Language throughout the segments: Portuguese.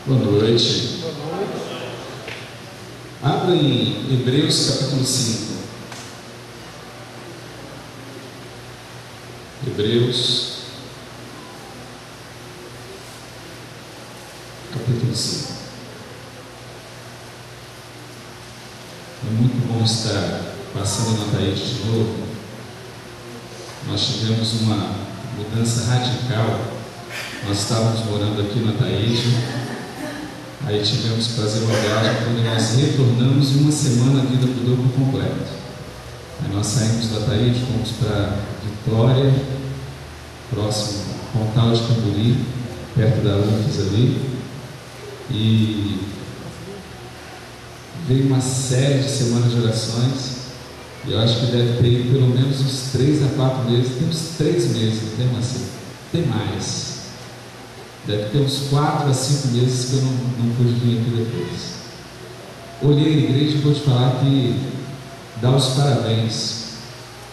Boa noite. Abra em Hebreus capítulo 5. Hebreus capítulo 5. É muito bom estar passando na Taíde de novo. Nós tivemos uma mudança radical. Nós estávamos morando aqui na Taíde. Aí tivemos que fazer uma viagem. Quando nós retornamos, em uma semana a vida mudou por completo. Aí nós saímos da Taíde, fomos para Vitória, próximo ao Pontal de Camburi, perto da UFES ali, e veio uma série de semanas de orações. E eu acho que deve ter ido pelo menos uns 3 a 4 meses. Tem uns 3 meses, não tem assim, tem mais. Deve ter uns 4 a 5 meses que eu não pude vir aqui depois. Olhei a igreja e vou te falar que dá os parabéns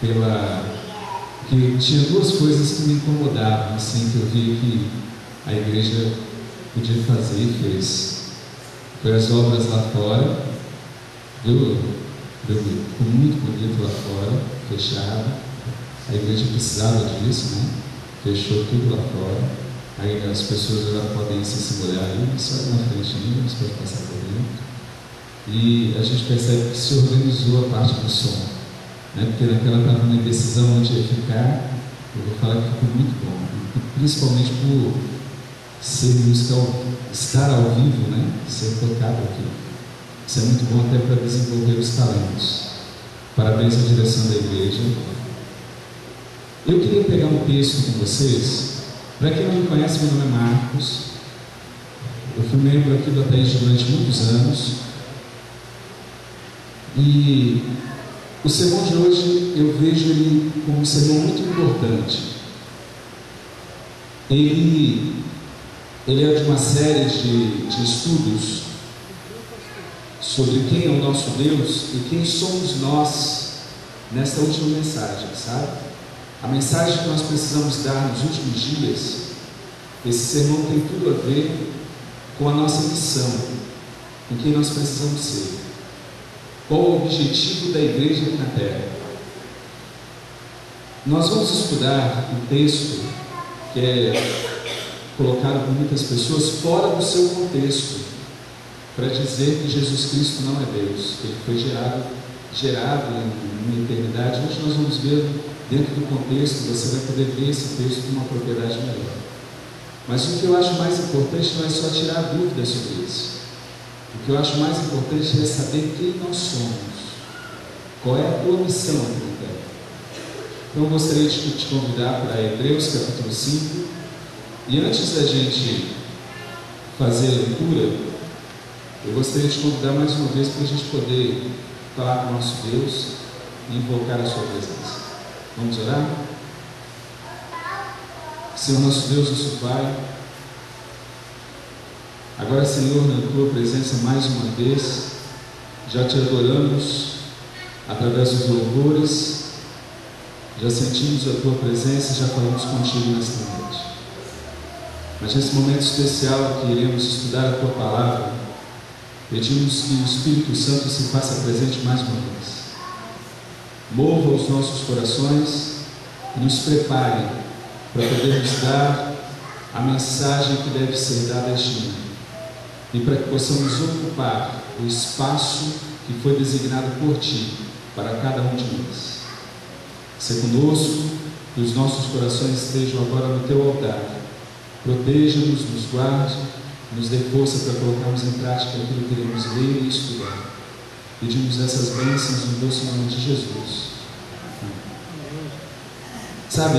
que tinha 2 coisas que me incomodavam, assim, que eu vi que a igreja podia fazer e fez. Foi as obras lá fora, viu? Ficou muito bonito lá fora, fechado. A igreja precisava disso, né? Fechou tudo lá fora. Aí as pessoas já podem se molhar aí, só na frente ainda, mas pode passar por dentro. E a gente percebe que se organizou a parte do som, né? Porque naquela estava uma indecisão onde ia ficar. Eu vou falar que ficou muito bom, principalmente por ser música, estar ao vivo, né? Ser tocado aqui. Isso é muito bom até para desenvolver os talentos. Parabéns à direção da igreja. Eu queria pegar um texto com vocês. Para quem não me conhece, meu nome é Marcos. Eu fui membro aqui do Ataíde durante muitos anos. E o sermão de hoje eu vejo ele como um sermão muito importante. Ele é de uma série de estudos sobre quem é o nosso Deus e quem somos nós nesta última mensagem, sabe? A mensagem que nós precisamos dar nos últimos dias, esse sermão tem tudo a ver com a nossa missão, com quem nós precisamos ser. Qual o objetivo da igreja aqui na Terra? Nós vamos estudar um texto que é colocado por muitas pessoas fora do seu contexto, para dizer que Jesus Cristo não é Deus, que Ele foi gerado em uma eternidade. Hoje nós vamos ver dentro do contexto, você vai poder ver esse texto com uma propriedade melhor. Mas o que eu acho mais importante não é só tirar dúvidas sobre isso. O que eu acho mais importante é saber quem nós somos, qual é a tua missão aqui na Terra. Então eu gostaria de te convidar para Hebreus capítulo 5, e antes da gente fazer a leitura, eu gostaria de te convidar mais uma vez para a gente poder falar com o nosso Deus e invocar a sua presença. Vamos orar? Senhor nosso Deus, nosso Pai, agora, Senhor, na Tua presença mais uma vez, já Te adoramos através dos louvores, já sentimos a Tua presença e já falamos contigo nesta noite. Mas nesse momento especial que iremos estudar a Tua Palavra, pedimos que o Espírito Santo se faça presente mais uma vez. Mova os nossos corações e nos prepare para podermos dar a mensagem que deve ser dada a este mundo, e para que possamos ocupar o espaço que foi designado por Ti para cada um de nós. Sê conosco, que os nossos corações estejam agora no Teu altar. Proteja-nos, nos guarde, nos dê força para colocarmos em prática aquilo que iremos ler e estudar. Pedimos essas bênçãos no doce nome de Jesus. Sabe,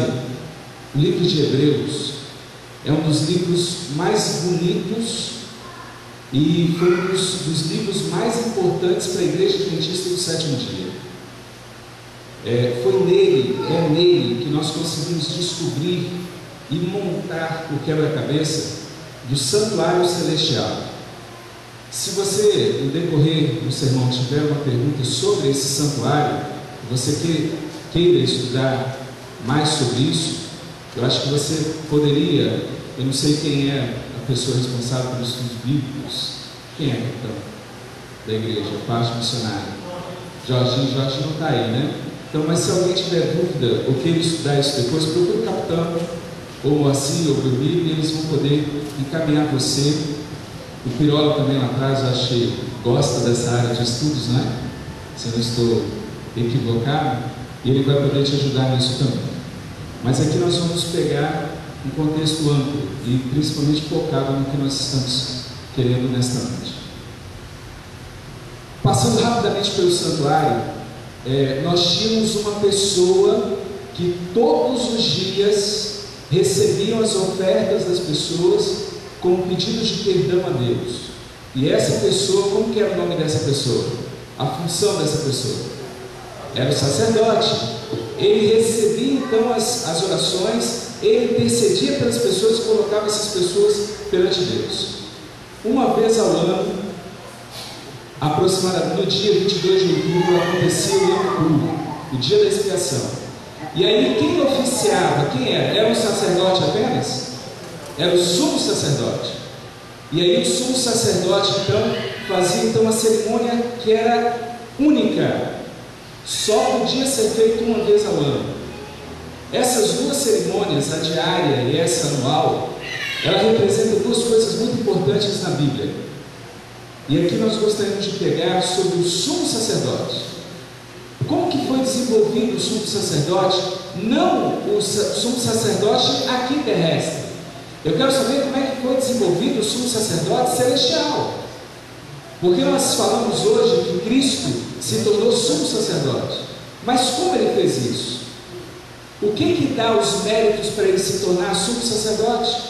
o livro de Hebreus é um dos livros mais bonitos e foi um dos livros mais importantes para a Igreja Adventista do Sétimo Dia. Foi nele que nós conseguimos descobrir e montar o quebra-cabeça do santuário celestial. Se você, no decorrer do sermão, tiver uma pergunta sobre esse santuário, você queira estudar mais sobre isso, eu acho que você poderia, eu não sei quem é a pessoa responsável pelos estudos bíblicos. Quem é capitão da igreja, parte missionária? Jorge não está aí, né? Então, mas se alguém tiver dúvida ou queira estudar isso depois, procure o capitão, ou o Moacir, ou o Bruni, e eles vão poder encaminhar você. O Pirola também lá atrás, eu acho que gosta dessa área de estudos, né? Se eu não estou equivocado, e ele vai poder te ajudar nisso também. Mas aqui nós vamos pegar um contexto amplo e principalmente focado no que nós estamos querendo nesta noite. Passando rapidamente pelo santuário, nós tínhamos uma pessoa que todos os dias recebiam as ofertas das pessoas com pedidos de perdão a Deus. E essa pessoa, como que era o nome dessa pessoa? A função dessa pessoa era o sacerdote. Ele recebia então as orações, ele intercedia pelas pessoas e colocava essas pessoas perante Deus. Uma vez ao ano, aproximadamente no dia 22 de outubro, acontecia o Yom Kippur, o dia da expiação. E aí quem oficiava, quem era? Era um sacerdote apenas? Era o sumo sacerdote. E aí o sumo sacerdote então fazia então uma cerimônia que era única, só podia ser feita uma vez ao ano. Essas duas cerimônias, a diária e essa anual, ela representa duas coisas muito importantes na Bíblia. E aqui nós gostaríamos de pegar sobre o sumo sacerdote. Como que foi desenvolvido o sumo sacerdote? Não o sumo sacerdote aqui terrestre. Eu quero saber como é que foi desenvolvido o sumo sacerdote celestial. Porque nós falamos hoje que Cristo se tornou sumo sacerdote. Mas como ele fez isso? O que dá os méritos para ele se tornar sumo sacerdote?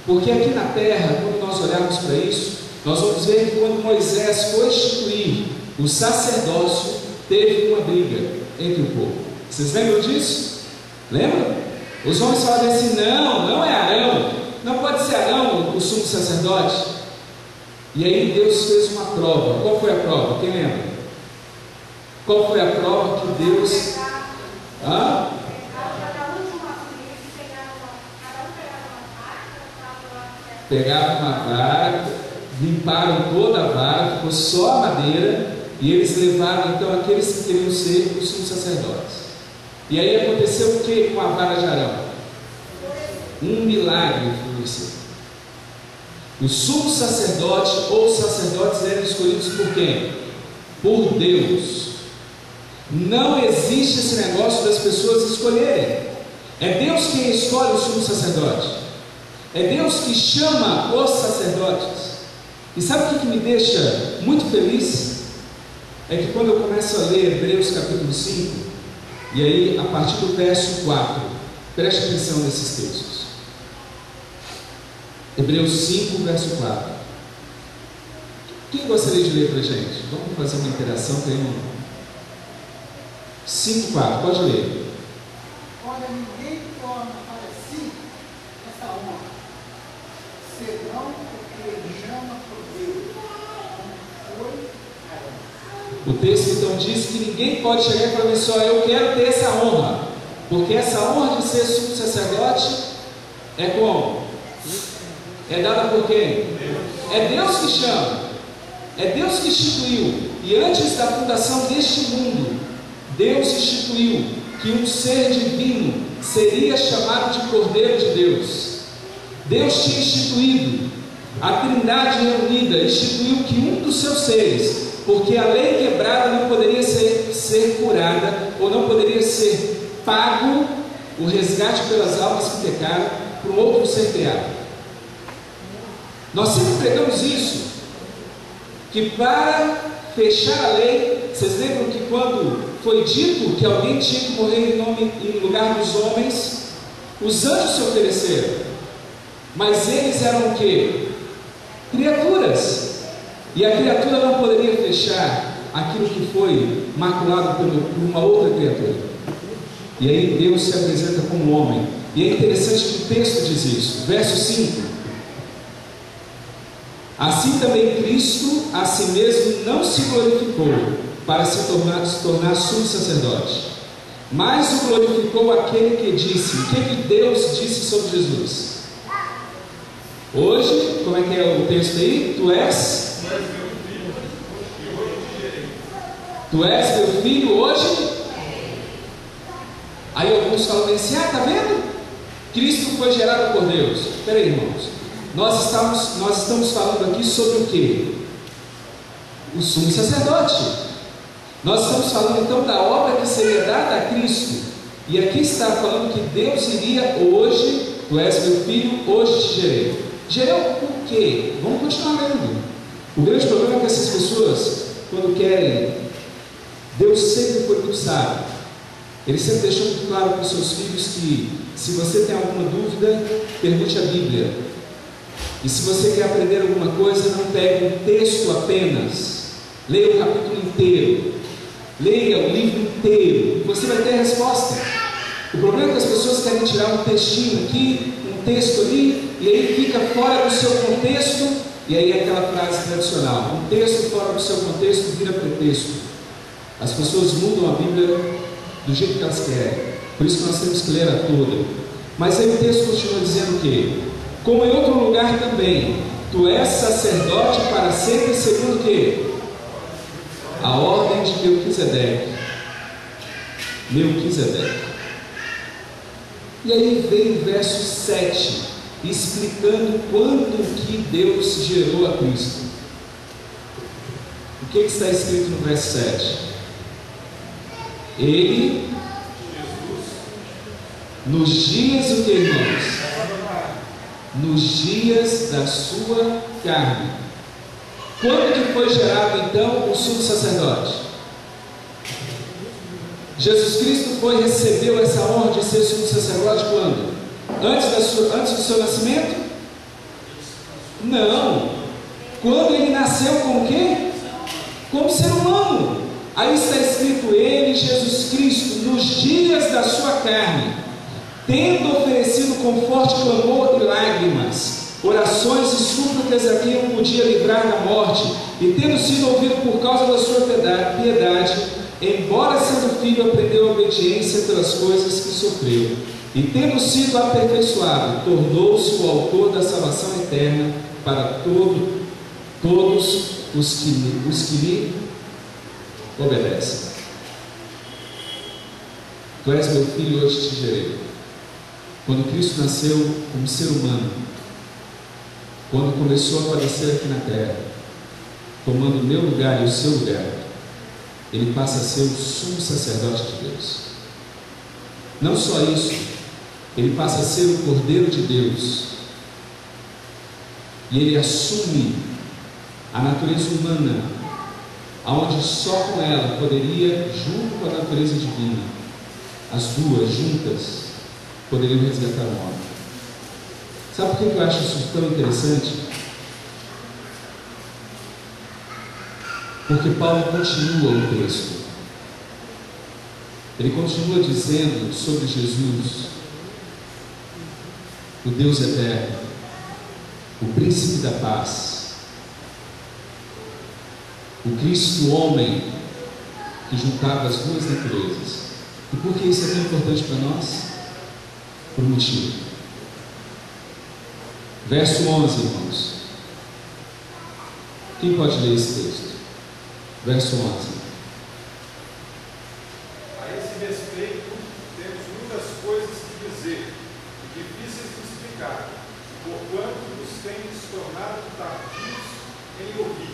Porque aqui na terra, quando nós olharmos para isso, nós vamos ver que quando Moisés foi instituir o sacerdócio, teve uma briga entre o povo. Vocês lembram disso? Lembram? Os homens falavam assim: não é Arão, não pode ser Arão o sumo sacerdote. E aí Deus fez uma prova. Qual foi a prova? Quem lembra? Qual foi a prova que Deus... Pegaram uma vara, limparam toda a vara, ficou só a madeira, e eles levaram então aqueles que queriam ser os sumos sacerdotes. E aí aconteceu o que com a vara de Arão? Um milagre floresceu. O sumo sacerdote ou sacerdotes eram escolhidos por quem? Por Deus. Não existe esse negócio das pessoas escolherem. É Deus quem escolhe o sumo sacerdote. É Deus que chama os sacerdotes. E sabe o que me deixa muito feliz? É que quando eu começo a ler Hebreus capítulo 5, e aí a partir do verso 4, preste atenção nesses textos. Hebreus 5, verso 4. Quem gostaria de ler para a gente? Vamos fazer uma interação. Tem 5, 4, pode ler. Olha, ninguém torna para si essa honra, senão porque ele chama por Deus, como foi Arão. O texto então diz que ninguém pode chegar e falar assim: eu quero ter essa honra, porque essa honra de ser sumo sacerdote é como? É dada por quem? É Deus que chama, é Deus que instituiu. E antes da fundação deste mundo, Deus instituiu que um ser divino seria chamado de Cordeiro de Deus. Deus tinha instituído a Trindade reunida, instituiu que um dos seus seres, porque a lei quebrada não poderia ser curada, ou não poderia ser pago o resgate pelas almas que pecaram para um outro ser criado. Nós sempre pregamos isso, que para fechar a lei, vocês lembram que quando foi dito que alguém tinha que morrer em lugar dos homens, os anjos se ofereceram, mas eles eram o quê? Criaturas, e a criatura não poderia fechar aquilo que foi maculado por uma outra criatura. E aí Deus se apresenta como homem, e é interessante que o texto diz isso, verso 5: assim também Cristo a si mesmo não se glorificou para se tornar sumo sacerdote, mas o glorificou aquele que disse. O que Deus disse sobre Jesus? Hoje, como é que é o texto aí? Tu és meu filho, hoje. Aí alguns falam assim: ah, tá vendo? Cristo foi gerado por Deus. Espera aí, irmãos. Nós estamos falando aqui sobre o que? O sumo sacerdote. Nós estamos falando então da obra que seria dada a Cristo. E aqui está falando que Deus iria hoje, tu és meu filho, hoje te gerei. Gerei o quê? Vamos continuar lendo. O grande problema é que essas pessoas, quando querem, Deus sempre foi muito sábio. Ele sempre deixou muito claro para os seus filhos que, se você tem alguma dúvida, pergunte a Bíblia. E se você quer aprender alguma coisa, não pegue um texto apenas. Leia o capítulo inteiro. Leia o livro inteiro. E você vai ter a resposta. O problema é que as pessoas querem tirar um textinho aqui, um texto ali, e aí fica fora do seu contexto. E aí é aquela frase tradicional: um texto fora do seu contexto vira pretexto. As pessoas mudam a Bíblia do jeito que elas querem. Por isso que nós temos que ler a toda. Mas aí o texto continua dizendo o quê? Como em outro lugar também, tu és sacerdote para sempre, segundo o quê? A ordem de Melquisedeque. E aí vem o verso 7, explicando quando que Deus gerou a Cristo. O que está escrito no verso 7? Ele, nos dias, o que, irmãos? Nos dias da sua carne. Quando que foi gerado então o sumo sacerdote? Jesus Cristo recebeu essa honra de ser sumo sacerdote quando? Antes do seu nascimento? Não. Quando ele nasceu como quê? Como ser humano. Aí está escrito: ele, Jesus Cristo, nos dias da sua carne, tendo oferecido com forte clamor e lágrimas, orações e súplicas a quem o podia livrar da morte, e tendo sido ouvido por causa da sua piedade, embora sendo filho, aprendeu a obediência pelas coisas que sofreu, e tendo sido aperfeiçoado, tornou-se o autor da salvação eterna para todos os que lhe obedecem. Tu és meu filho, hoje te gerei. Quando Cristo nasceu como ser humano, quando começou a aparecer aqui na terra, tomando o meu lugar e o seu lugar, ele passa a ser o sumo sacerdote de Deus. Não só isso, ele passa a ser o Cordeiro de Deus, e ele assume a natureza humana, aonde só com ela poderia, junto com a natureza divina, as duas juntas poderiam resgatar o homem. Sabe por que eu acho isso tão interessante? Porque Paulo continua o texto. Ele continua dizendo sobre Jesus, o Deus eterno, o príncipe da paz, o Cristo homem que juntava as duas naturezas. E por que isso é tão importante para nós? Por um motivo. Verso 11, irmãos. Quem pode ler esse texto? Verso 11. A esse respeito, temos muitas coisas que dizer, e difíceis de explicar, porquanto nos temos tornado tardios em ouvir.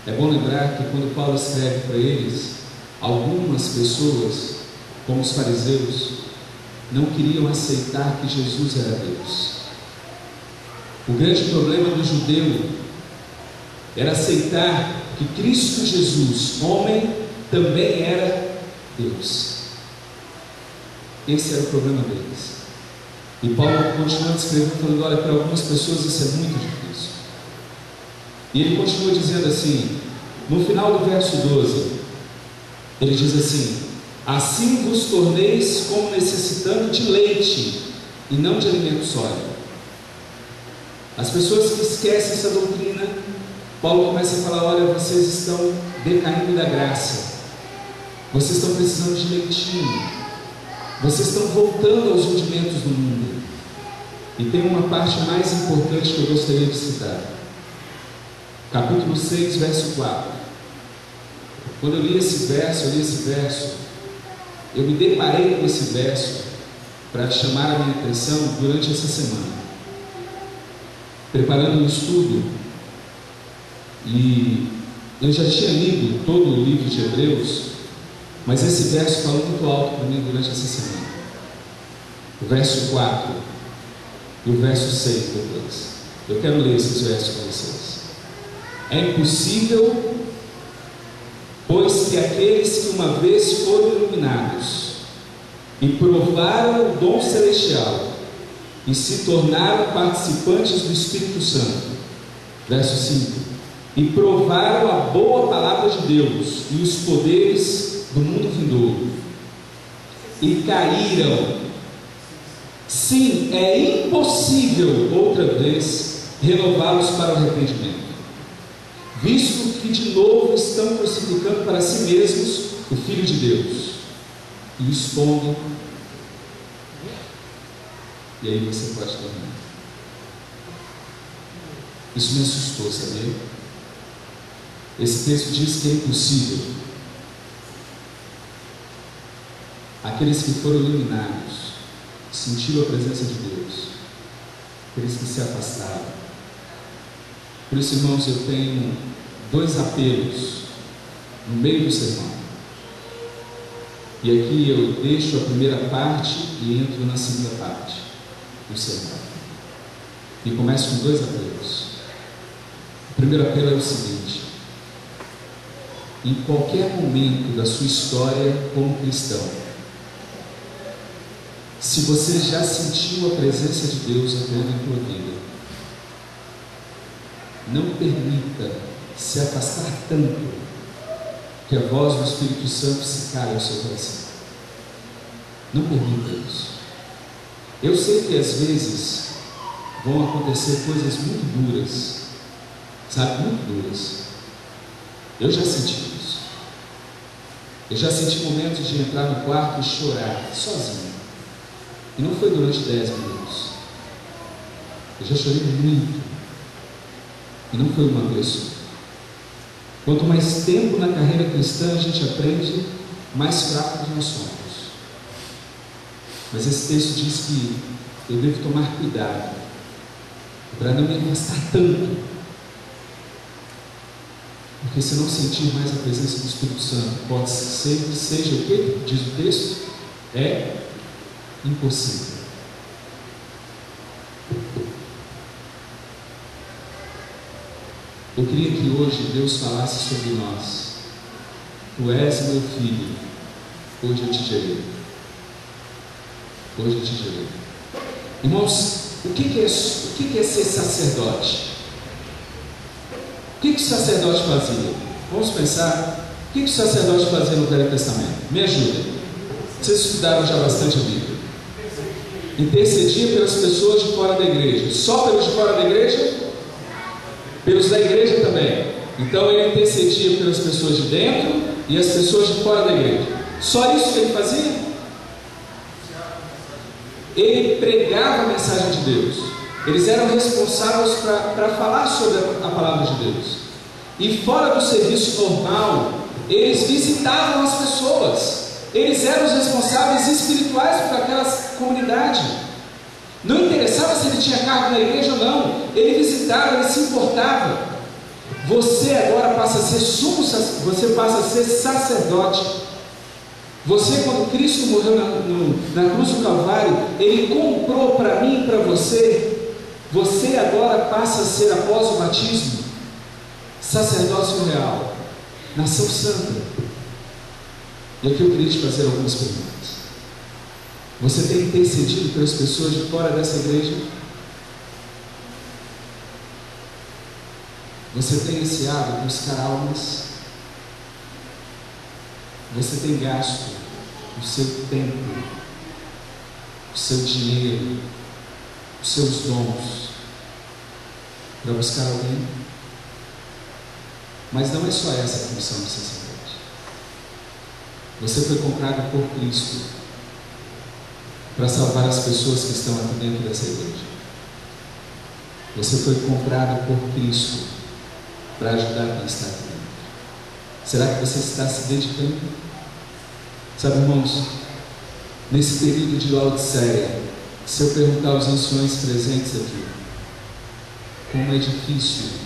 É bom lembrar que quando Paulo escreve para eles, algumas pessoas, como os fariseus, não queriam aceitar que Jesus era Deus. O grande problema do judeu era aceitar que Cristo Jesus, homem, também era Deus. Esse era o problema deles. E Paulo continua descrevendo, falando: olha, para algumas pessoas isso é muito difícil. E ele continua dizendo assim, no final do verso 12, ele diz assim: assim vos torneis como necessitando de leite, e não de alimento sólido. As pessoas que esquecem essa doutrina, Paulo começa a falar: olha, vocês estão decaindo da graça, vocês estão precisando de leitinho, vocês estão voltando aos rudimentos do mundo. E tem uma parte mais importante que eu gostaria de citar. Capítulo 6, verso 4. Quando eu li esse verso, eu me deparei com esse verso para chamar a minha atenção durante essa semana, preparando um estudo. E eu já tinha lido todo o livro de Hebreus, mas esse verso falou muito alto para mim durante essa semana. O verso 4 e o verso 6 depois. Eu quero ler esses versos para vocês. É impossível, pois que aqueles que uma vez foram iluminados e provaram o dom celestial e se tornaram participantes do Espírito Santo, verso 5, e provaram a boa palavra de Deus e os poderes do mundo vindouro, e caíram. Sim, é impossível outra vez renová-los para o arrependimento, visto que de novo estão crucificando para si mesmos o Filho de Deus e o expondo. E aí você pode terminar. Isso me assustou, sabia? Esse texto diz que é impossível. Aqueles que foram iluminados sentiram a presença de Deus, aqueles que se afastaram. Por isso, irmãos, eu tenho dois apelos no meio do sermão. E aqui eu deixo a primeira parte e entro na segunda parte do sermão. E começo com dois apelos. O primeiro apelo é o seguinte: em qualquer momento da sua história como cristão, se você já sentiu a presença de Deus atuando em tua vida, não permita se afastar tanto que a voz do Espírito Santo se cale ao seu coração. Não permita isso. Eu sei que às vezes vão acontecer coisas muito duras, sabe, muito duras. Eu já senti isso. Eu já senti momentos de entrar no quarto e chorar sozinho. E não foi durante 10 minutos. Eu já chorei muito. E não foi uma vez só. Quanto mais tempo na carreira cristã a gente aprende, mais fracos nós somos. Mas esse texto diz que eu devo tomar cuidado para não me afastar tanto, porque se não sentir mais a presença do Espírito Santo, pode ser que seja o que diz o texto? É impossível. Eu queria que hoje Deus falasse sobre nós. Tu és meu filho, hoje eu te gerei. Hoje eu te gerei. Irmãos, o que é ser sacerdote? O que o sacerdote fazia? Vamos pensar. O que o sacerdote fazia no Velho Testamento? Me ajuda. Vocês estudaram já bastante a Bíblia. Intercedia pelas pessoas de fora da igreja. Só pelos de fora da igreja? Pelos da igreja também. Então ele intercedia pelas pessoas de dentro e as pessoas de fora da igreja. Só isso que ele fazia? Ele pregava a mensagem de Deus. Eles eram responsáveis para falar sobre a palavra de Deus. E fora do serviço normal, eles visitavam as pessoas. Eles eram os responsáveis espirituais por aquela comunidade. Não interessava se ele tinha cargo na igreja ou não. Ele visitava, ele se importava. Você agora passa a ser você passa a ser sacerdote. Você, quando Cristo morreu na cruz do Calvário, Ele comprou para mim e para você. Você agora passa a ser, após o batismo, sacerdócio real, nação santa. E aqui eu queria te fazer algumas perguntas. Você tem intercedido pelas pessoas de fora dessa igreja? Você tem ansiado buscar almas? Você tem gasto o seu tempo, o seu dinheiro, os seus dons para buscar alguém? Mas não é só essa a função do sacerdote. Você foi comprado por Cristo para salvar as pessoas que estão aqui dentro dessa igreja. Você foi comprado por Cristo para ajudar quem está aqui. Será que você está se dedicando? Sabe, irmãos, nesse período de Laodiceia, se eu perguntar aos anciões presentes aqui, como é difícil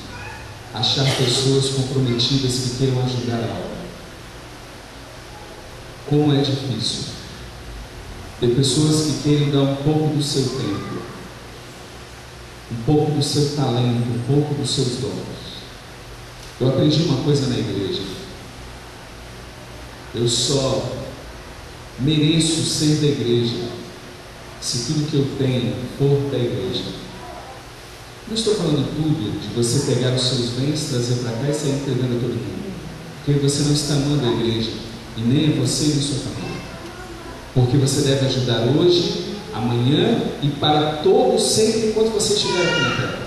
achar pessoas comprometidas que queiram ajudar a obra. Como é difícil ter pessoas que queiram dar um pouco do seu tempo, um pouco do seu talento, um pouco dos seus dons. Eu aprendi uma coisa na igreja: eu só mereço ser da igreja se tudo que eu tenho for da igreja. Não estou falando tudo de você pegar os seus bens, trazer para cá e sair entregando a todo mundo, porque você não está amando a igreja, e nem a você e a sua família, porque você deve ajudar hoje, amanhã e para todos sempre enquanto você estiver aqui na terra.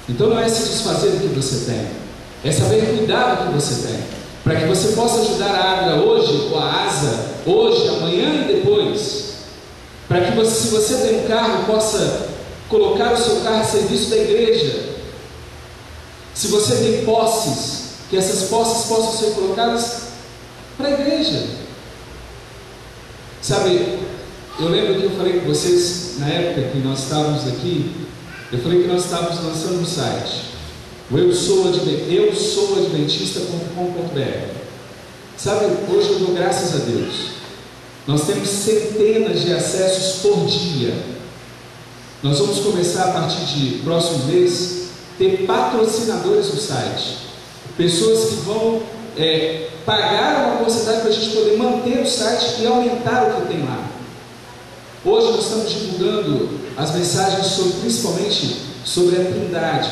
Então não é se desfazer do que você tem, é saber cuidar do que você tem, para que você possa ajudar a Águeda hoje, ou a Asa, hoje, amanhã e depois, para que você, se você tem um carro, possa colocar o seu carro a serviço da igreja. Se você tem posses, que essas posses possam ser colocadas para a igreja. Sabe, eu lembro que eu falei com vocês, na época que nós estávamos aqui, eu falei que nós estávamos lançando um site, o eusouadventista.com.br. Sabe, hoje eu dou graças a Deus, nós temos centenas de acessos por dia. Nós vamos começar a partir de próximo mês ter patrocinadores no site, pessoas que vão pagar uma porcentagem para a gente poder manter o site e aumentar o que tem lá. Hoje nós estamos divulgando as mensagens principalmente sobre a Trindade,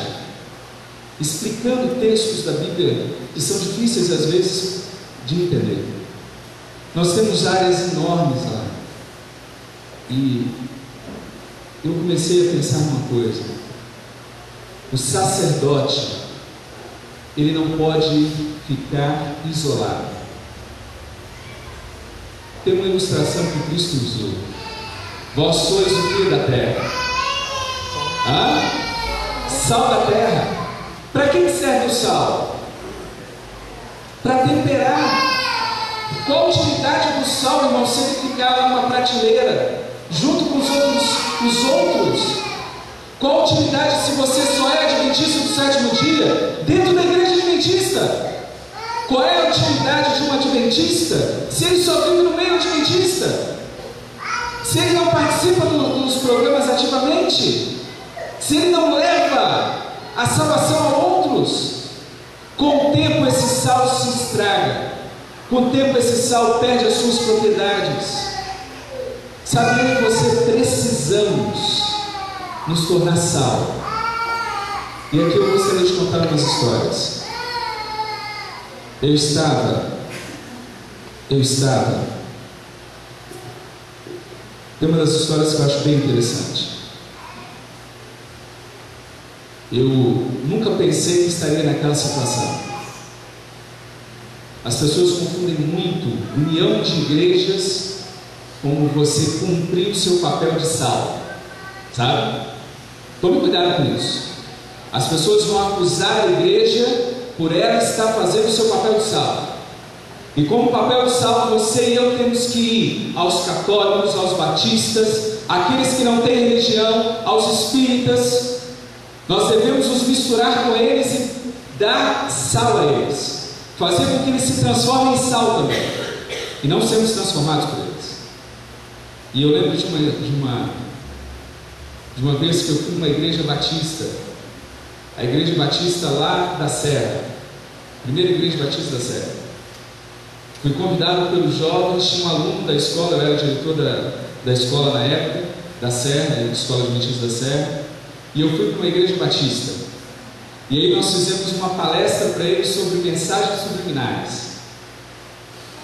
explicando textos da Bíblia que são difíceis às vezes de entender. Nós temos áreas enormes lá, e eu comecei a pensar numa coisa: o sacerdote, ele não pode ficar isolado. Tem uma ilustração que Cristo usou: vós sois o que da terra? Sal da terra. Para que serve o sal? Para temperar. Qual a utilidade do sal, irmão, se ele ficar lá numa prateleira junto com os outros? Qual a utilidade se você só é adventista do sétimo dia dentro da igreja adventista? Qual é a utilidade de um adventista se ele só vive no meio adventista? Se ele não participa dos programas ativamente? Se ele não leva a salvação a outros? Com o tempo esse sal se estraga, com o tempo esse sal perde as suas propriedades. Sabe, eu e você precisamos nos tornar sal. E aqui eu gostaria de contar umas histórias. Eu estava. Tem uma das histórias que eu acho bem interessante. Eu nunca pensei que estaria naquela situação. As pessoas confundem muito união de igrejas como você cumprir o seu papel de sal, sabe? Tome cuidado com isso. As pessoas vão acusar a igreja por ela estar fazendo o seu papel de sal. E como papel de sal, você e eu temos que ir aos católicos, aos batistas, aqueles que não têm religião, aos espíritas. Nós devemos nos misturar com eles e dar sal a eles, fazer com que eles se transformem em sal também, e não sermos transformados por eles. E eu lembro de uma vez que eu fui numa igreja batista, a igreja batista lá da Serra, primeira igreja batista da Serra. Fui convidado pelos jovens, tinha um aluno da escola, eu era diretor da escola na época, da Serra, da Escola Adventista da Serra, e eu fui para uma igreja batista. E aí nós fizemos uma palestra para eles sobre mensagens subliminares.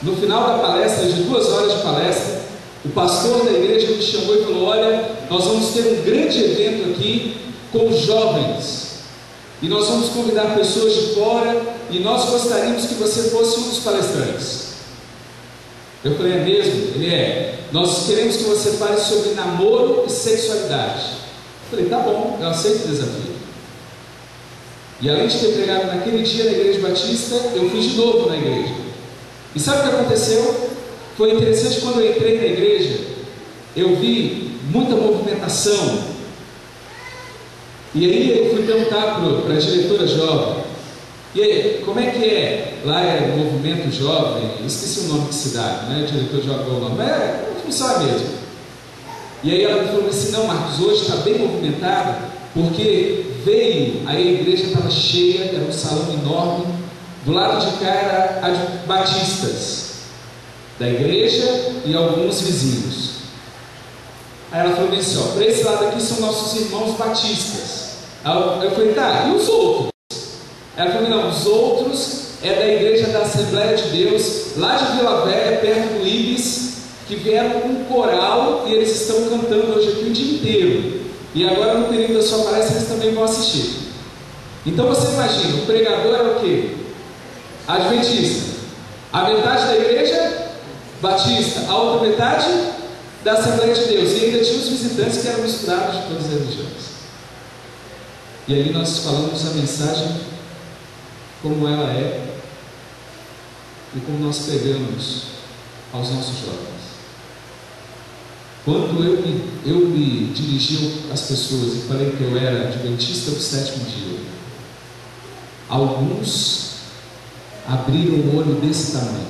No final da palestra, de 2 horas de palestra, o pastor da igreja me chamou e falou: olha, nós vamos ter um grande evento aqui com os jovens, e nós vamos convidar pessoas de fora, e nós gostaríamos que você fosse um dos palestrantes. Eu falei: é mesmo? Ele é. Nós queremos que você fale sobre namoro e sexualidade. Falei, tá bom, eu aceito o desafio. E além de ter pregado naquele dia na Igreja Batista, eu fui de novo na igreja. E sabe o que aconteceu? Foi interessante, quando eu entrei na igreja, eu vi muita movimentação. E aí eu fui perguntar para a diretora jovem, e aí, como é que é? Lá é o movimento jovem, esqueci o nome de cidade, não é diretor jovem ou não, mas é função mesmo. E aí ela me falou assim, não, Marcos, hoje está bem movimentado, porque veio, aí a igreja estava cheia, era um salão enorme, do lado de cá era a de batistas, da igreja e alguns vizinhos. Aí ela falou assim, ó, para esse lado aqui são nossos irmãos batistas. Eu falei, tá, e os outros? Ela falou, não, os outros é da igreja da Assembleia de Deus, lá de Vila Velha, perto do Ibis, que vieram com um coral e eles estão cantando hoje aqui o dia inteiro. E agora no período da sua palestra eles também vão assistir. Então você imagina, o pregador era o quê? Adventista. A metade da igreja, batista. A outra metade, da Assembleia de Deus. E ainda tinha os visitantes que eram misturados de todas as religiões. E ali nós falamos a mensagem como ela é e como nós pregamos aos nossos jovens. Quando eu me dirigi às pessoas e falei que eu era adventista do sétimo dia, alguns abriram o olho desse tamanho,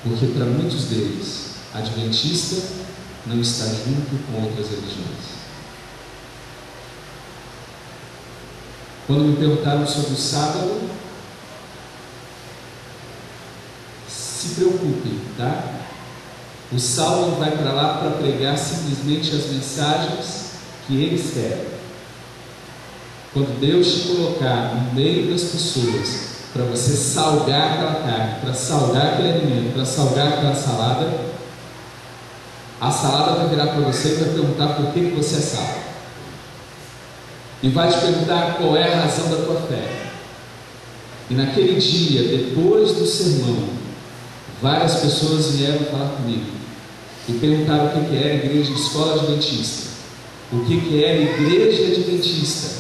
porque para muitos deles, adventista não está junto com outras religiões. Quando me perguntaram sobre o sábado, se preocupem, tá? O Saulo vai para lá para pregar simplesmente as mensagens que eles querem. Quando Deus te colocar no meio das pessoas para você salgar aquela carne, para salgar aquele alimento, para salgar aquela salada, a salada vai virar para você e vai perguntar por que você é salvo. E vai te perguntar qual é a razão da tua fé. E naquele dia, depois do sermão, várias pessoas vieram falar comigo e perguntaram o que era igreja, escola adventista, o que era igreja adventista.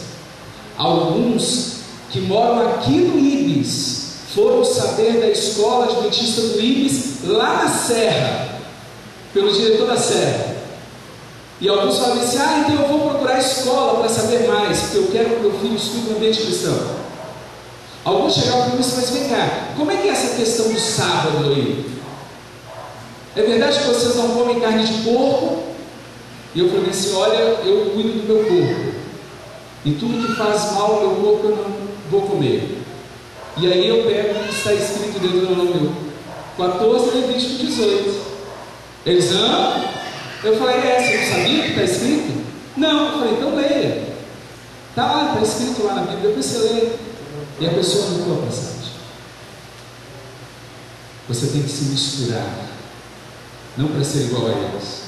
Alguns que moram aqui no Ibis foram saber da escola adventista do Ibis lá na Serra, pelo diretor da Serra. E alguns falaram assim, então eu vou procurar a escola para saber mais, porque eu quero que meu filho estude no ambiente cristão. Alguns chegaram para mim e disseram, mas vem cá, como é que é essa questão do sábado aí? É verdade que vocês não comem carne de porco? E eu falei assim, olha, eu cuido do meu corpo, e tudo que faz mal ao meu corpo eu não vou comer. E aí eu pego o que está escrito dentro do nome 14, Levítico 18. Eles, eu falei, você não sabia o que está escrito? Não, eu falei, então leia. Está lá, está escrito lá na Bíblia, depois você lê. E a pessoa anotou a passagem. Você tem que se misturar, não para ser igual a eles,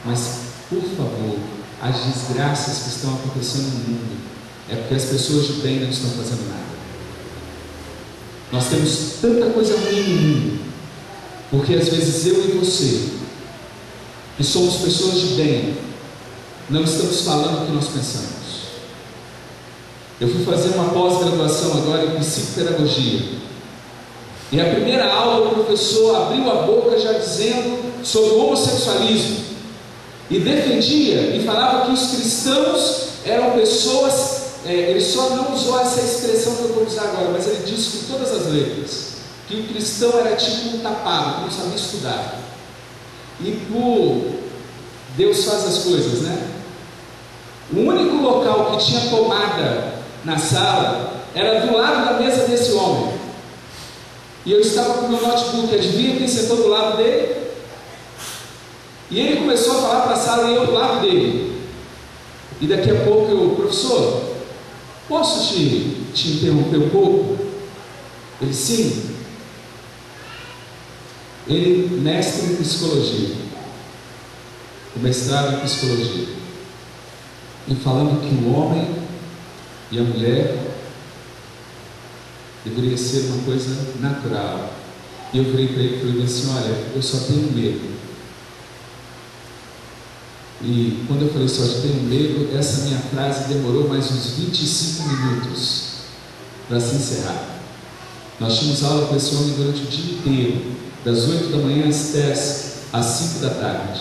mas, por favor, as desgraças que estão acontecendo no mundo é porque as pessoas de bem não estão fazendo nada. Nós temos tanta coisa ruim no mundo, porque às vezes eu e você, que somos pessoas de bem, não estamos falando o que nós pensamos. Eu fui fazer uma pós-graduação agora em psicopedagogia, e a primeira aula o professor abriu a boca já dizendo sobre o homossexualismo, e defendia e falava que os cristãos eram pessoas, ele só não usou essa expressão que eu vou usar agora, mas ele disse com todas as letras, que o cristão era tipo um tapado, que não sabia estudar. E por Deus faz as coisas, né? O único local que tinha tomada na sala era do lado da mesa desse homem. E eu estava com o meu notebook, adivinha quem sentou do lado dele? E ele começou a falar para a sala e eu do lado dele. E daqui a pouco eu, professor, posso te interromper um pouco? Ele, sim. Ele, mestre em psicologia, o mestrado em psicologia, e falando que o homem e a mulher deveria ser uma coisa natural. E eu virei para ele e falei assim, olha, eu só tenho medo. E quando eu falei só tenho medo, essa minha frase demorou mais uns 25 minutos para se encerrar. Nós tínhamos aula com esse homem durante o dia inteiro, das 8 da manhã até às 5 da tarde.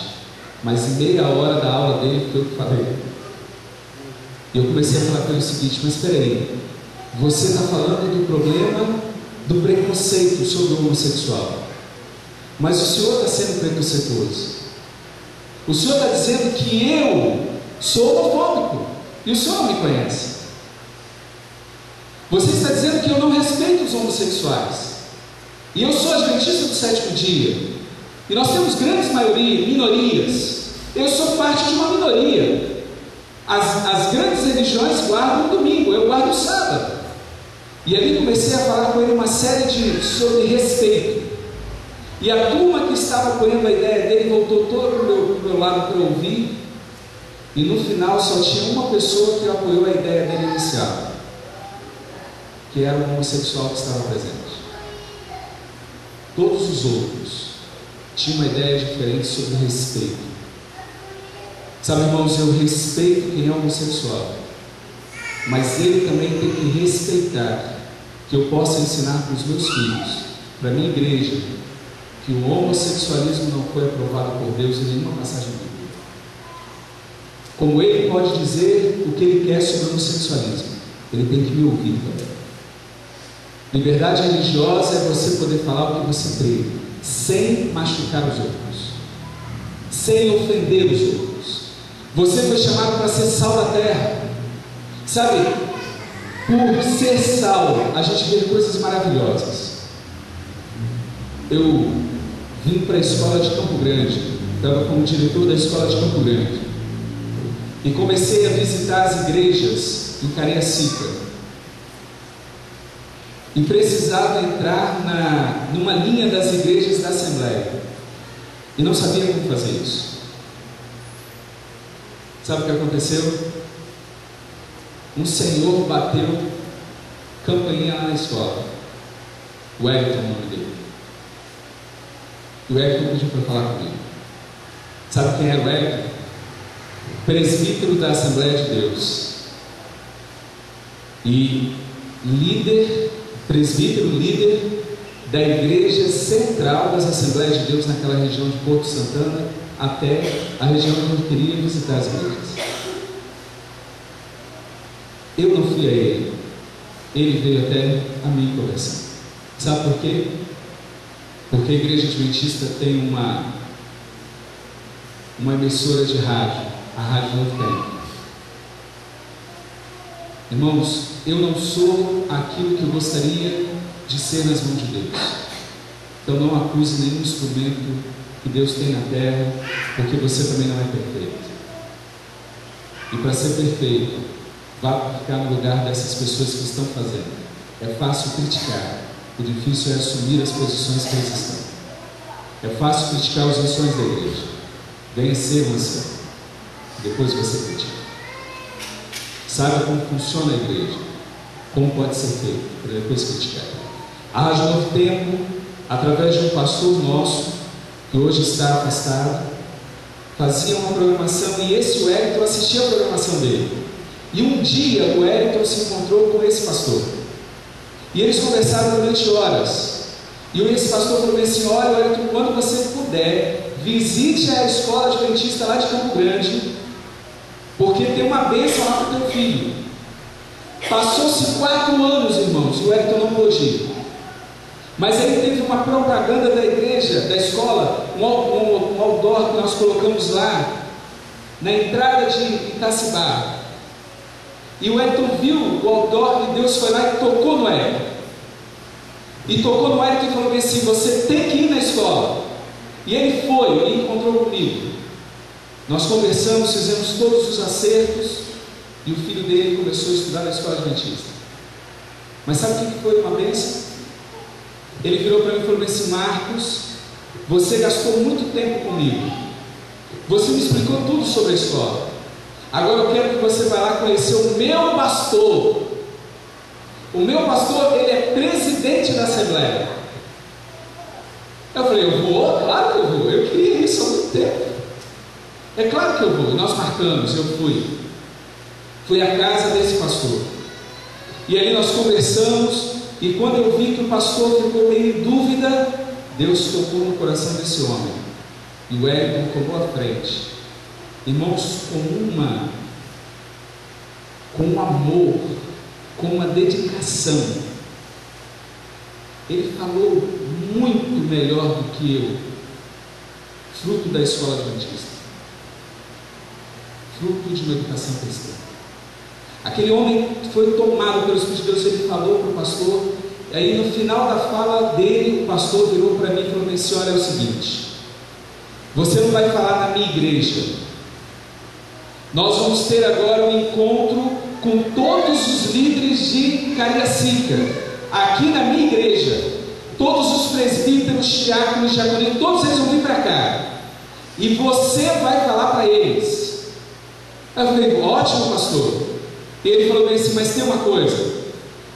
Mas em meia hora da aula dele foi o que eu falei. E eu comecei a falar para ele o seguinte: mas espera aí, você está falando do problema do preconceito sobre o homossexual, mas o senhor está sendo preconceituoso. O senhor está dizendo que eu sou homofóbico e o senhor não me conhece. Você está dizendo que eu não respeito os homossexuais. E eu sou adventista do sétimo dia. E nós temos grandes minorias. Eu sou parte de uma minoria. As grandes religiões guardam o domingo, eu guardo o sábado. E ali comecei a falar com ele uma série sobre respeito. E a turma que estava apoiando a ideia dele voltou todo para o meu lado para ouvir. E no final só tinha uma pessoa que apoiou a ideia dele inicial, que era o homossexual que estava presente. Todos os outros tinham uma ideia diferente sobre respeito. Sabe, irmãos, eu respeito quem é homossexual, mas ele também tem que respeitar que eu possa ensinar para os meus filhos, para a minha igreja, que o homossexualismo não foi aprovado por Deus em nenhuma passagem bíblica. Como ele pode dizer o que ele quer sobre o homossexualismo, ele tem que me ouvir também. Liberdade religiosa é você poder falar o que você crê, sem machucar os outros, sem ofender os outros. Você foi chamado para ser sal da terra. Sabe, por ser sal, a gente vê coisas maravilhosas. Eu vim para a escola de Campo Grande, estava como diretor da escola de Campo Grande, e comecei a visitar as igrejas em Cariacica. E precisava entrar numa linha das igrejas da Assembleia, e não sabia como fazer isso. Sabe o que aconteceu? Um senhor bateu campainha lá na escola. O Wellington, o nome dele. O Wellington pediu para falar comigo. Sabe quem era o Wellington? Presbítero da Assembleia de Deus e presbítero líder da igreja central das Assembleias de Deus naquela região de Porto Santana, até a região onde eu queria visitar as igrejas. Eu não fui a ele, ele veio até a mim conversar. Sabe por quê? Porque a igreja adventista tem uma emissora de rádio, a Rádio Novo Tempo. Irmãos, eu não sou aquilo que eu gostaria de ser nas mãos de Deus. Então não acuse nenhum instrumento que Deus tem na terra, porque você também não é perfeito. E para ser perfeito, vá ficar no lugar dessas pessoas que estão fazendo. É fácil criticar, o difícil é assumir as posições que eles estão. É fácil criticar os anciões da igreja. Venha ser um ancião, depois você critica. Saiba como funciona a igreja, como pode ser feito, para depois criticar. A Rádio Novo Tempo, através de um pastor nosso, que hoje está afastado, fazia uma programação, e esse Wellington assistia a programação dele. E um dia o Wellington se encontrou com esse pastor, e eles conversaram durante horas. E esse pastor falou assim: olha, Wellington, quando você puder, visite a escola adventista lá de Campo Grande, porque tem uma bênção lá para o teu filho. Passou-se 4 anos, irmãos, e o Wellington não pôde. Mas ele teve uma propaganda da igreja, da escola, um outdoor que nós colocamos lá, na entrada de Itacibá. E o Wellington viu o outdoor e Deus foi lá e tocou no Wellington. E tocou no Wellington e falou assim: você tem que ir na escola. E ele foi e encontrou comigo. Nós conversamos, fizemos todos os acertos, e o filho dele começou a estudar na escola adventista. Mas sabe o que foi uma bênção? Ele virou para mim e falou assim: Marcos, você gastou muito tempo comigo, você me explicou tudo sobre a escola, agora eu quero que você vá lá conhecer o meu pastor. O meu pastor, ele é presidente da Assembleia. Eu falei: eu vou? Claro que eu vou, eu queria isso há muito tempo. É claro que eu vou. Nós marcamos, eu fui. Fui à casa desse pastor. E ali nós conversamos. E quando eu vi que o pastor ficou meio em dúvida, Deus tocou no coração desse homem. E o Wellington tomou a frente. Irmãos, com um amor, com uma dedicação. Ele falou muito melhor do que eu, fruto da escola adventista, fruto de uma educação cristã. Aquele homem foi tomado pelo Espírito de Deus. Ele falou para o pastor, e aí no final da fala dele, o pastor virou para mim e falou assim: olha, é o seguinte, você não vai falar na minha igreja, nós vamos ter agora um encontro com todos os líderes de Cariacica, aqui na minha igreja, todos os presbíteros, diáconos, diaconistas, todos eles vão vir para cá, e você vai falar para eles. Aí eu falei: ótimo, pastor. E ele falou bem assim: mas tem uma coisa,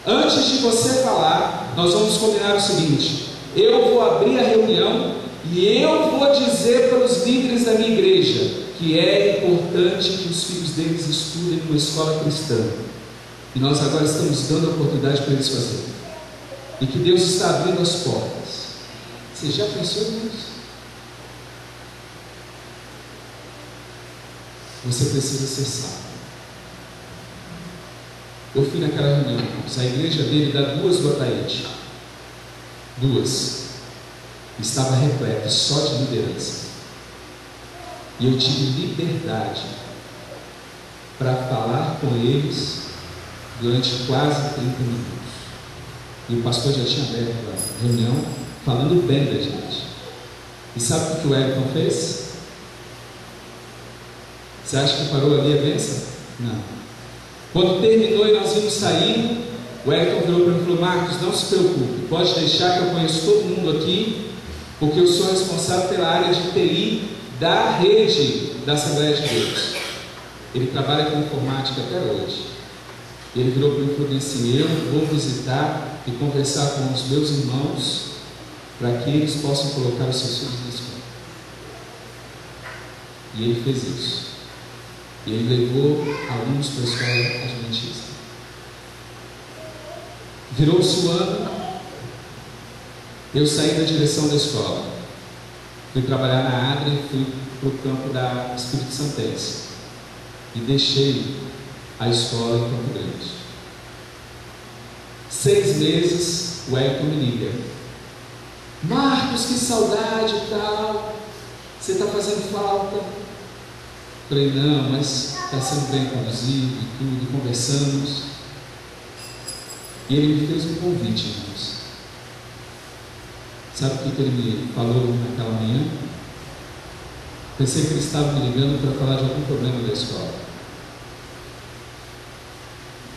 antes de você falar, nós vamos combinar o seguinte, eu vou abrir a reunião e eu vou dizer para os líderes da minha igreja que é importante que os filhos deles estudem numa escola cristã, e nós agora estamos dando a oportunidade para eles fazerem, e que Deus está abrindo as portas. Você já pensou nisso? Você precisa ser sábio. Eu fui naquela reunião, irmãos. A igreja dele dá 2 do Ataíde, 2, estava repleta só de liderança, e eu tive liberdade para falar com eles durante quase 30 minutos, e o pastor já tinha aberto a reunião falando bem da gente. E sabe o que o Elton fez? Você acha que parou ali a bênção? Não. Quando terminou e nós vimos saindo, o Elton virou para mim e falou: Marcos, não se preocupe, pode deixar que eu conheço todo mundo aqui, porque eu sou responsável pela área de TI da rede da Assembleia de Deus. Ele trabalha com informática até hoje. E ele virou para mim e falou assim: eu vou visitar e conversar com os meus irmãos para que eles possam colocar os seus filhos na escola. E ele fez isso. E ele levou alunos para a escola adventista. Virou-se o ano, eu saí da direção da escola, fui trabalhar na Adra e fui para o campo da Espírito Santense, e deixei a escola em Campo Grande. 6 meses, o Elton me liga: Marcos, que saudade e tal, você está fazendo falta. Falei: não, mas está sendo bem conduzido e tudo, conversamos. E ele me fez um convite, irmãos. Sabe o que ele me falou naquela manhã? Pensei que ele estava me ligando para falar de algum problema da escola.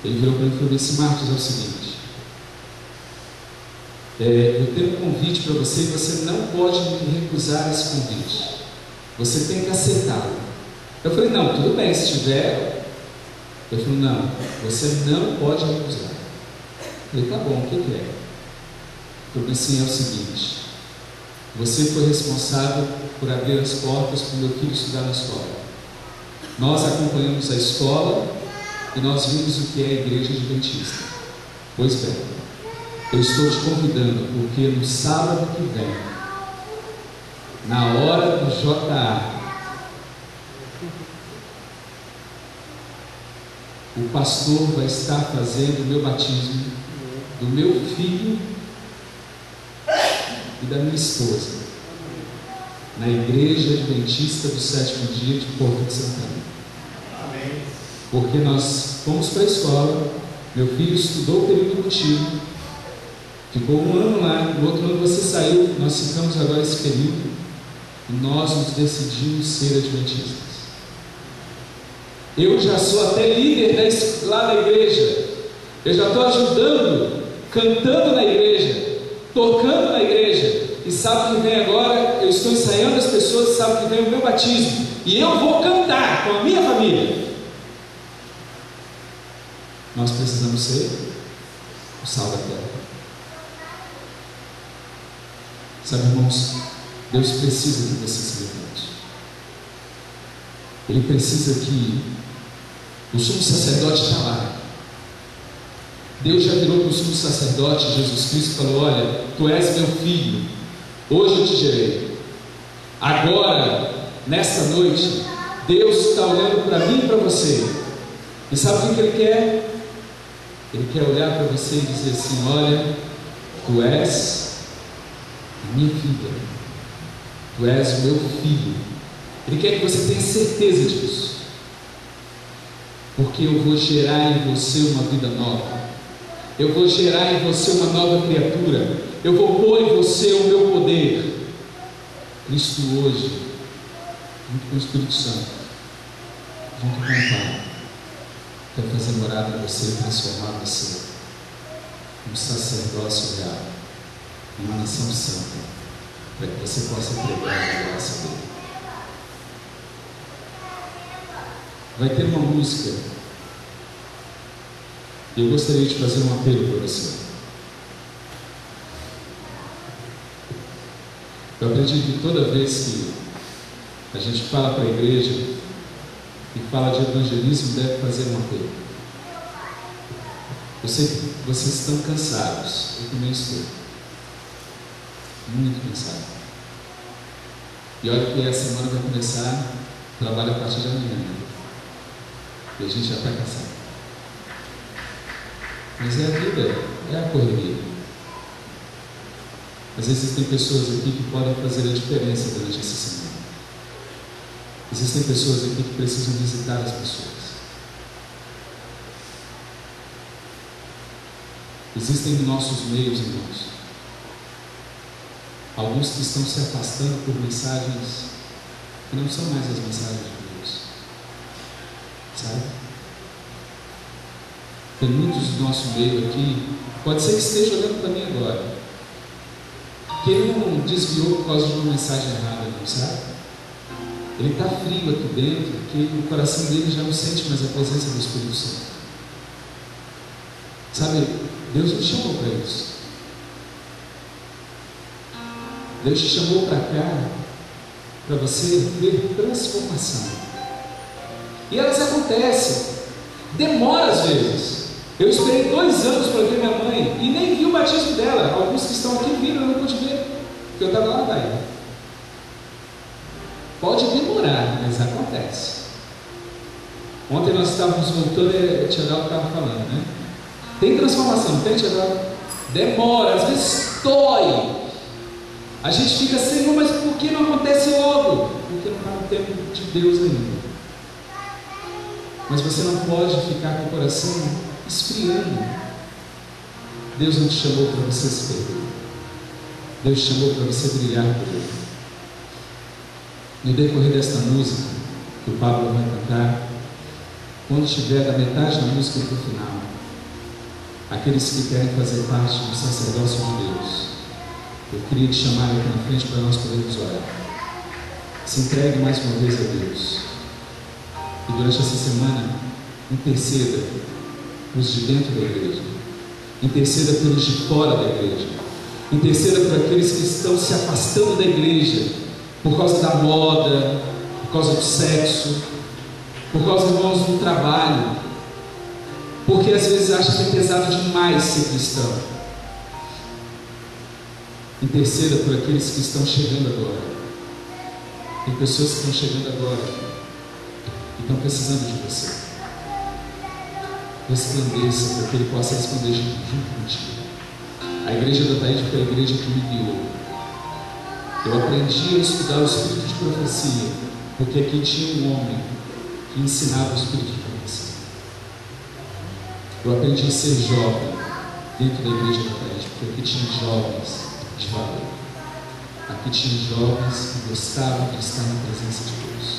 Ele virou para mim e falou assim: Marcos, é o seguinte, eu tenho um convite para você e você não pode me recusar esse convite, você tem que aceitá-lo. Eu falei: não, tudo bem, se tiver. Ele falou: não, você não pode recusar. Eu falei: tá bom, o que é? Ele falou assim: é o seguinte, você foi responsável por abrir as portas para o meu filho estudar na escola. Nós acompanhamos a escola e nós vimos o que é a igreja adventista. Pois bem, eu estou te convidando porque no sábado que vem, na hora do JA, o pastor vai estar fazendo o meu batismo do meu filho e da minha esposa na igreja adventista do 7º dia de Porto de Santana. Amém. Porque nós fomos para a escola, meu filho estudou o período letivo, ficou 1 ano lá, no outro ano você saiu, nós ficamos agora esse período e nós nos decidimos ser adventistas. Eu já sou até líder lá na igreja, eu já estou ajudando, cantando na igreja, tocando na igreja, e sábado que vem agora eu estou ensaiando as pessoas, sábado que vem o meu batismo, e eu vou cantar com a minha família. Nós precisamos ser o sal da terra. Sabe, irmãos, Deus precisa que você se levante. Ele precisa que o sumo sacerdote está lá. Deus já virou para o sumo sacerdote, Jesus Cristo, e falou: olha, tu és meu filho, hoje eu te gerei. Agora, nesta noite, Deus está olhando para mim e para você. E sabe o que Ele quer? Ele quer olhar para você e dizer assim: olha, tu és a minha filha, tu és o meu filho. Ele quer que você tenha certeza disso, porque eu vou gerar em você uma vida nova. Eu vou gerar em você uma nova criatura. Eu vou pôr em você o meu poder. Cristo hoje, junto com o Espírito Santo, junto com o Pai, quer fazer morada em você e transformar você num sacerdócio real, numa nação santa, para que você possa pregar a graça dele. Vai ter uma música. Eu gostaria de fazer um apelo para você. Eu aprendi que toda vez que a gente fala para a igreja e fala de evangelismo, deve fazer um apelo. Eu sei que vocês estão cansados, eu também estou. Muito cansado. E olha que a semana vai começar, trabalho a partir de amanhã, né? E a gente já está cansado. Mas é a vida, é a correria. Às vezes existem pessoas aqui que podem fazer a diferença durante essa semana. Existem pessoas aqui que precisam visitar as pessoas. Existem em nossos meios, irmãos, alguns que estão se afastando por mensagens que não são mais as mensagens de Deus. Sabe? Tem muitos do nosso meio aqui, pode ser que esteja olhando para mim agora, que ele não desviou por causa de uma mensagem errada, não sabe? Ele está frio aqui dentro, que o coração dele já não sente mais a presença do Espírito Santo. Sabe, Deus nos chamou para isso. Deus te chamou para cá, para você ver transformação. E elas acontecem, demora às vezes. Eu esperei 2 anos para ver minha mãe e nem vi o batismo dela. Alguns que estão aqui viram, eu não pude ver, porque eu estava lá na Bahia. Pode demorar, mas acontece. Ontem nós estávamos voltando e a Tia Gal estava falando, né? Tem transformação, não tem, Tia Gal? Demora, às vezes dói. A gente fica assim, mas por que não acontece logo? Porque não está no tempo de Deus ainda. Mas você não pode ficar com o coração esfriando. Deus não te chamou para você se perder. Deus te chamou para você brilhar por Ele. No decorrer desta música que o Pablo vai cantar, quando estiver da metade da música para o final, aqueles que querem fazer parte do sacerdócio de Deus, eu queria te chamar aqui na frente para nós podermos orar. Se entregue mais uma vez a Deus. E durante essa semana, interceda pelos de dentro da igreja, interceda pelos de fora da igreja, interceda por aqueles que estão se afastando da igreja por causa da moda, por causa do sexo, por causa, irmãos, do trabalho, porque às vezes acha que é pesado demais ser cristão. Interceda por aqueles que estão chegando agora. Tem pessoas que estão chegando agora e estão precisando de você. Resplandeça para que Ele possa responder junto contigo. A igreja da Taíde foi a igreja que me guiou. Eu aprendi a estudar o espírito de profecia, porque aqui tinha um homem que ensinava o espírito de profecia. Eu aprendi a ser jovem dentro da igreja da Taíde, porque aqui tinha jovens de valor. Aqui tinha jovens que gostavam de estar na presença de Deus.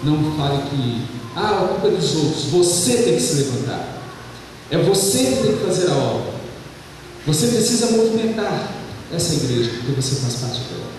Não fale que a culpa é dos outros. Você tem que se levantar. É você que tem que fazer a obra. Você precisa movimentar essa igreja, porque você faz parte dela.